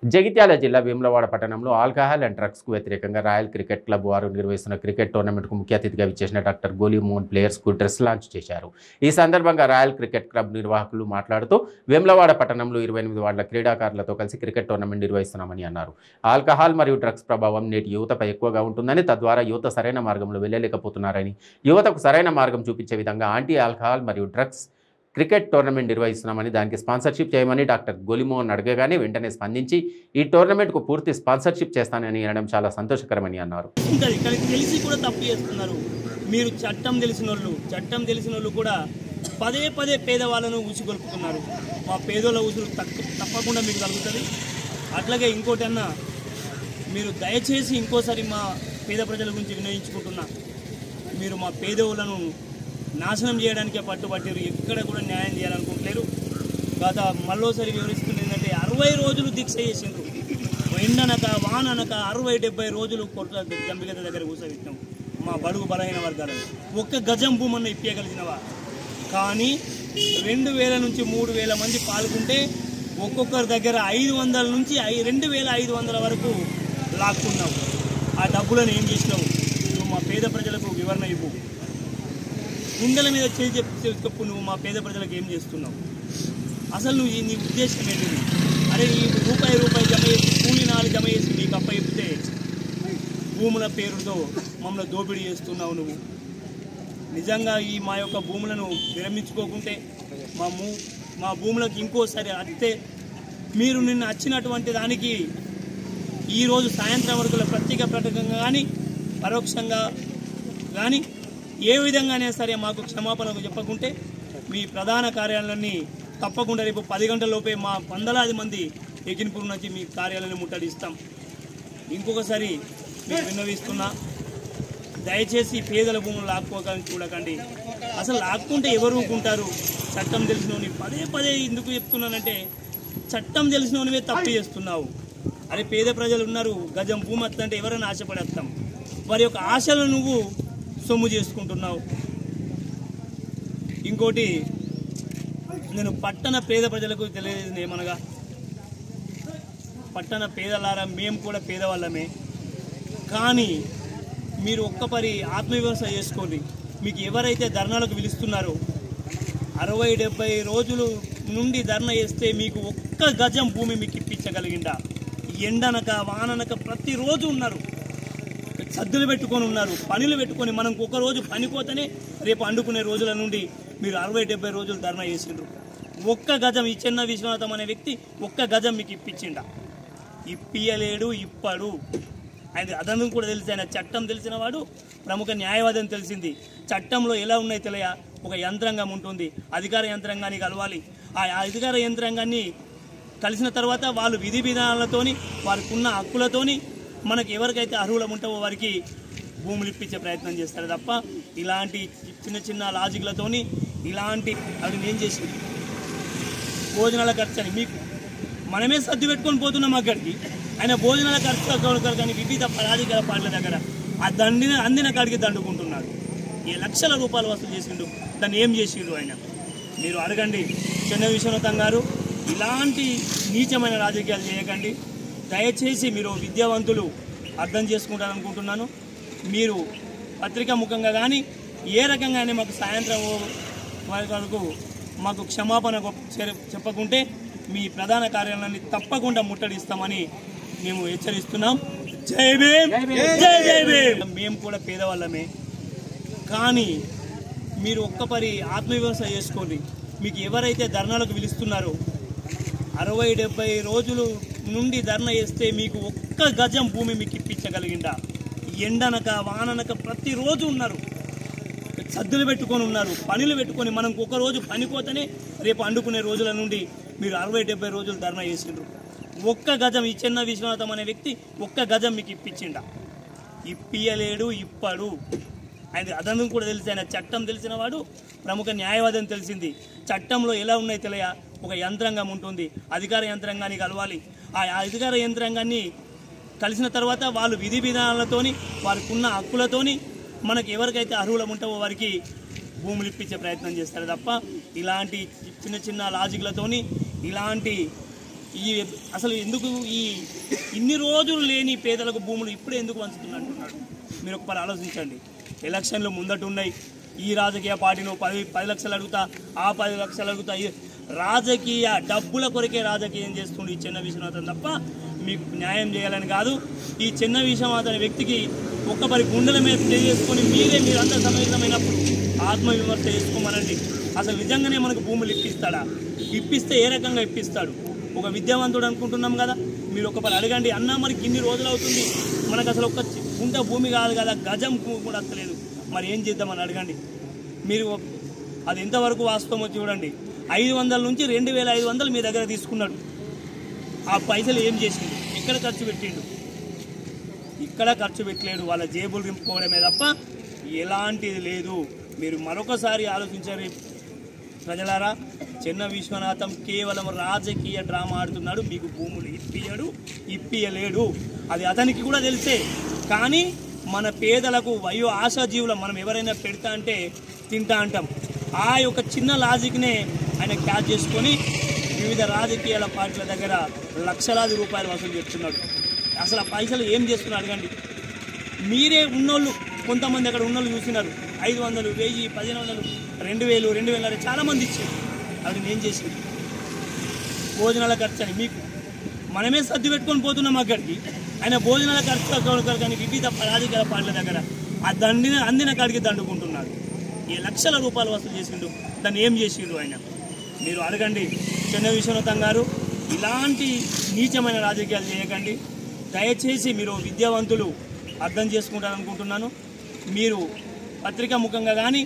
జగిత్యాల జిల్లా వేములవాడ పట్టణంలో alcohol and డ్రగ్స్కు వ్యతిరేకంగా రాయల్ క్రికెట్ క్లబ్ వారు నిర్వహిస్తున్న క్రికెట్ టోర్నమెంట్కు ముఖ్య అతిథిగా విచ్చేసిన డాక్టర్ గోలీమోహన్ ప్లేయర్స్కు డ్రెస్ లాంచ్ చేశారు. ఈ సందర్భంగా రాయల్ క్రికెట్ క్లబ్ నిర్వాహకులు మాట్లాడుతూ వేములవాడ పట్టణంలో 28 వార్డుల క్రీడాకారులతో కలిసి క్రికెట్ టోర్నమెంట్ నిర్వహిస్తున్నామని అన్నారు. ఆల్కహాల్ మరియు డ్రగ్స్ ప్రభావం నేటి యువతపై ఎక్కువగా ఉంటుందని, తద్వారా యువత సరైన మార్గంలో వెళ్ళలేకపోతున్నారని, యువతకు సరైన మార్గం చూపించే విధంగా యాంటీ ఆల్కహాల్ మరియు డ్రగ్స్ క్రికెట్ టోర్నమెంట్ నిర్వహిస్తున్నామని, దానికి స్పాన్సర్షిప్ చేయమని డాక్టర్ గోలీమోహన్ అడగగానే వెంటనే స్పందించి ఈ టోర్నమెంట్కు పూర్తి స్పాన్సర్షిప్ చేస్తానని అనడం చాలా సంతోషకరమని అన్నారు. తెలిసి కూడా తప్పు చేస్తున్నారు. మీరు చట్టం తెలిసిన వాళ్ళు కూడా పదే పదే పేదవాళ్ళను ఊసిగొలుపుతున్నారు. మా పేదోళ్ళ ఊసులు తప్పకుండా మీకు కలుగుతుంది. అట్లాగే ఇంకోటి అన్నా, మీరు దయచేసి ఇంకోసారి మా పేద ప్రజల గురించి వినియోగించుకుంటున్నా, మీరు మా పేదోళ్ళను నాశనం చేయడానికే పట్టుబట్టారు. ఎక్కడ కూడా న్యాయం చేయాలనుకుంటలేరు. గత మళ్ళోసారి వివరిస్తుంది ఏంటంటే 60 రోజులు దీక్ష చేసిండ్రు. ఎండనక వాననక 60-70 రోజులు కొట్ల జంబిగత దగ్గర కూర్చోబెట్టినాం మా బడుగు బలహీన వర్గాలను. ఒక్క గజం భూమన్న ఇప్పగలిగినవా? కానీ 2000 నుంచి 3000 మంది పాల్గొంటే ఒక్కొక్కరి దగ్గర 500 నుంచి 2500 వరకు లాక్కున్నావు. ఆ డబ్బులను ఏం చేసినావు? నువ్వు మా పేద ప్రజలకు వివరణ ఇవ్వు. గుండెల మీద చెప్పు, నువ్వు మా పేద ప్రజలకు ఏం చేస్తున్నావు? అసలు నువ్వు నీ ఉద్దేశం ఏంటిది? అరే ఈ రూపాయి జమ చేసి కూలి 4 జమ చేసి నీకు అప్పయితే భూముల పేరుతో మమ్మల్ని దోపిడీ చేస్తున్నావు నువ్వు. నిజంగా ఈ మా యొక్క భూములను విరమించుకోకుంటే మా భూములకు ఇంకోసారి అడిగితే మీరు నిన్న వచ్చినటువంటి దానికి ఈరోజు సాయంత్రం వరకు ప్రత్యేక ప్రకటనగా కానీ పరోక్షంగా కానీ ఏ విధంగానే సరే మాకు క్షమాపణకు చెప్పకుంటే మీ ప్రధాన కార్యాలయాన్ని తప్పకుండా రేపు 10 గంటల లోపే మా 100,000 మంది ఎకిన్పూర్ నుంచి మీ కార్యాలయాన్ని ముట్టడిస్తాం. ఇంకొకసారి మీకు విన్నవిస్తున్నా, దయచేసి పేదల భూములు లాక్కోవాలని చూడకండి. అసలు లాక్కుంటే ఎవరు ఊరుకుంటారు? చట్టం తెలిసినోని పదే ఎందుకు చెప్తున్నానంటే, చట్టం తెలిసినోనివే తప్పు చేస్తున్నావు. అరే పేద ప్రజలు ఉన్నారు, గజం భూమి వస్తుందంటే ఎవరైనా ఆశపడేస్తాం. వారి యొక్క ఆశలు నువ్వు సొమ్ము చేసుకుంటున్నావు. ఇంకోటి, నేను పట్టణ పేద ప్రజలకు తెలియజేసింది ఏమనగా, పట్టణ పేదలారా మేము కూడా పేదవాళ్ళమే. కానీ మీరు ఒక్కపరి ఆత్మవిమర్శ చేసుకోండి. మీకు ఎవరైతే ధర్నాలకు పిలుస్తున్నారో 60-70 రోజుల నుండి ధర్నా చేస్తే మీకు ఒక్క గజం భూమి మీకు ఇప్పించగలిగిందా? ఎండనక వాననక ప్రతిరోజు ఉన్నారు, సద్దులు పెట్టుకొని ఉన్నారు, పనులు పెట్టుకొని. మనం ఒకరోజు పనిపోతేనే రేపు అండుకునే రోజుల నుండి మీరు 60-70 రోజులు ధర్నా చేసిండ్రు. ఒక్క గజం ఈ చిన్న విశ్వనాథం అనే వ్యక్తి ఒక్క గజం మీకు ఇప్పించిండా? ఇప్పియలేడు, ఇప్పాడు. ఆయన అదనం కూడా తెలిసి, ఆయన చట్టం తెలిసిన వాడు, ప్రముఖ న్యాయవాది అని తెలిసింది. చట్టంలో ఎలా ఉన్నాయి తెలియ, ఒక యంత్రాంగం ఉంటుంది, అధికార యంత్రాంగాన్ని కలవాలి. ఆ అధికార యంత్రాంగాన్ని కలిసిన తర్వాత వాళ్ళు విధి విధానాలతోని, వారికి ఉన్న హక్కులతోని మనకు ఎవరికైతే అర్హులం ఉంటావో వారికి భూములు ఇప్పించే ప్రయత్నం చేస్తారు తప్ప ఇలాంటి చిన్న లాజిక్లతోని ఇలాంటి అవి నేను చేసి భోజనాల ఖర్చు అని మీకు మనమే సర్ది పెట్టుకొని పోతున్నాం అక్కడికి. ఆయన భోజనాల ఖర్చు కానీ వివిధ పరాధికార పార్టీల దగ్గర ఆ అందిన కాడికి దండుకుంటున్నాడు. ఏ లక్షల రూపాయలు వసూలు చేసిండు, దాన్ని ఏం చేసిండు ఆయన? మీరు అడగండి. చిన్న విశ్వనాథం గారు, ఇలాంటి నీచమైన రాజకీయాలు చేయకండి. దయచేసి మీరు విద్యావంతులు అర్థం చేసుకుంటారనుకుంటున్నాను. మీరు పత్రికా ముఖంగా కానీ ఏ రకంగానే మాకు సాయంత్రం వరకు మాకు క్షమాపణ చెప్పకుంటే మీ ప్రధాన కార్యాలయాన్ని తప్పకుండా ముట్టడిస్తామని మేము హెచ్చరిస్తున్నాం. జై భీమ్, జై భీమ్. మేము కూడా పేదవాళ్ళమే. కానీ మీరు ఒక్కపరి ఆత్మవిమర్శ చేసుకోండి. మీకు ఎవరైతే ధర్నాలకు పిలుస్తున్నారో 60-70 రోజుల నుండి ధర్నా చేస్తే మీకు ఒక్క గజం భూమి మీకు ఇప్పించగలిగిందా? ఎండనక వాననక ప్రతిరోజు ఉన్నారు, సద్దులు పెట్టుకొని ఉన్నారు, పనులు పెట్టుకొని. మనం ఒకరోజు పనిపోతేనే రేపు అండుకునే రోజుల నుండి మీరు 60-70 రోజులు ధర్నా చేసిండ్రు. ఒక్క గజం ఈ చిన్న విశ్వనాథం అనే వ్యక్తి ఒక్క గజం మీకు ఇప్పించిండా? ఇప్పియలేడు, ఇప్పాడు. ఆయన అదనం కూడా తెలిసి, ఆయన చట్టం తెలిసిన వాడు, ప్రముఖ న్యాయవాది అని తెలిసింది. చట్టంలో ఎలా ఉన్నాయి తెలియ, ఒక యంత్రాంగం ఉంటుంది, అధికార యంత్రాంగాన్ని కలవాలి. ఆ అధికార యంత్రాంగాన్ని కలిసిన తర్వాత వాళ్ళు విధి విధానాలతోని, వారికి ఉన్న హక్కులతోని మనకు ఎవరికైతే అర్హులం ఉంటావో వారికి భూములు ఇప్పించే ప్రయత్నం చేస్తారు తప్ప ఇలాంటి చిన్న లాజిక్లతోని ఇలాంటి అసలు ఎందుకు ఇన్ని రోజులు లేని పేదలకు భూములు ఇప్పుడే ఎందుకు పంచుతున్నా అంటున్నాడు. మీరు ఒకసారి ఆలోచించండి. ఎలక్షన్లు ముందట ఉన్నాయి. ఈ రాజకీయ పార్టీను 10 లక్షలు అడుగుతా, ఆ 10 లక్షలు అడుగుతా, రాజకీయ డబ్బుల కొరకే రాజకీయం చేస్తుండే ఈ చెన్న విశ్వనాథన్ తప్ప మీకు న్యాయం చేయాలని కాదు. ఈ చెన్న విశ్వనాథన్ వ్యక్తికి ఒక్కపరి గుండెల మీద చేసుకొని మీరు అంత సమైనప్పుడు ఆత్మవిమర్శ చేసుకోమనండి. అసలు నిజంగానే మనకు భూములు ఇప్పిస్తాడా? ఇప్పిస్తే ఏ రకంగా ఇప్పిస్తాడు? ఒక విద్యావంతుడు అనుకుంటున్నాం కదా. మీరు ఒకపరి అడగండి, అన్న మనకి ఇన్ని రోజులు అవుతుంది, మనకు అసలు ఒక్క గుంట భూమి కాదు కదా, గజం కూడా వస్తలేదు, మరి ఏం చేద్దామని అడగండి. మీరు అది ఎంతవరకు వాస్తవమో చూడండి. 500 నుంచి 2500 మీ దగ్గర తీసుకున్నాడు. ఆ పైసలు ఏం చేసిండు? ఎక్కడ ఖర్చు పెట్టిండు? ఇక్కడ ఖర్చు పెట్టలేడు. వాళ్ళ జేబులు నింపుకోవడమే తప్ప ఎలాంటిది లేదు. మీరు మరొకసారి ఆలోచించారు ప్రజలారా. చెన్న విశ్వనాథం కేవలం రాజకీయ డ్రామా ఆడుతున్నాడు. మీకు భూములు ఇప్పియలేడు. అది అతనికి కూడా తెలిసే. కానీ మన పేదలకు వయో ఆశాజీవులు మనం ఎవరైనా పెడతా అంటే తింటా అంటాం. ఆ యొక్క చిన్న లాజిక్నే ఆయన క్యాచ్ చేసుకొని వివిధ రాజకీయాల పార్టీల దగ్గర లక్షలాది రూపాయలు వసూలు చేస్తున్నాడు. అసలు ఆ పైసలు ఏం చేస్తున్నారు అడగండి. మీరే ఉన్నోళ్ళు కొంతమంది అక్కడ ఉన్నోళ్ళు చూసినారు. 500, 1000, 1500, 2000, 2000 చాలామంది ఇచ్చారు. అది నేను చేసింది భోజనాల ఖర్చు అని. మీకు మనమే సర్ది పెట్టుకొని పోతున్నాం అక్కడికి. ఆయన భోజనాల ఖర్చు కానీ వివిధ రాజకీయ పార్టీల దగ్గర ఆ అందిన కాడికి దండుకుంటున్నాడు. ఏ లక్షల రూపాయలు వసూలు చేసిండు. దాన్ని ఏం చేసిండు ఆయన? మీరు అడగండి. చెన్న విశ్వనాథం గారు, ఇలాంటి నీచమైన రాజకీయాలు చేయకండి దయచేసి. మీరు విద్యావంతులు అర్థం చేసుకుంటారనుకుంటున్నాను. మీరు పత్రికా ముఖంగా కానీ